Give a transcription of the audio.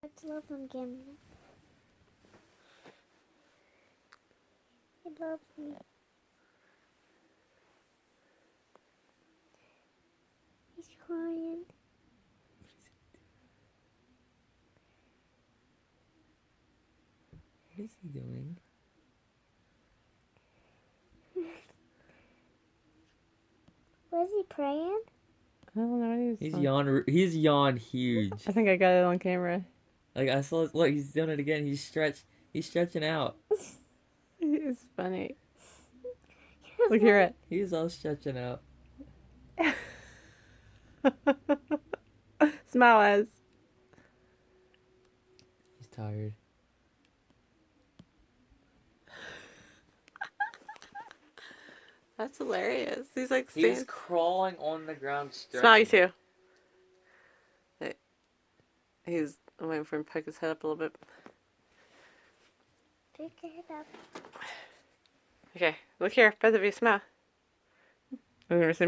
Let's love him again. He loves me. He's crying. What is he doing? Was he praying? I don't know what He's yawned. He's yawned huge. I think I got it on camera. Like I saw. Look, he's doing it again. He's stretching out. It's funny. Look here. He's all stretching out. Smile as. He's tired. That's hilarious. He's like He's crawling on the ground. Smile, you too. I'm waiting for him to pick his head up a little bit. Pick it up. Okay, look here. Both of you smile. I'm going to say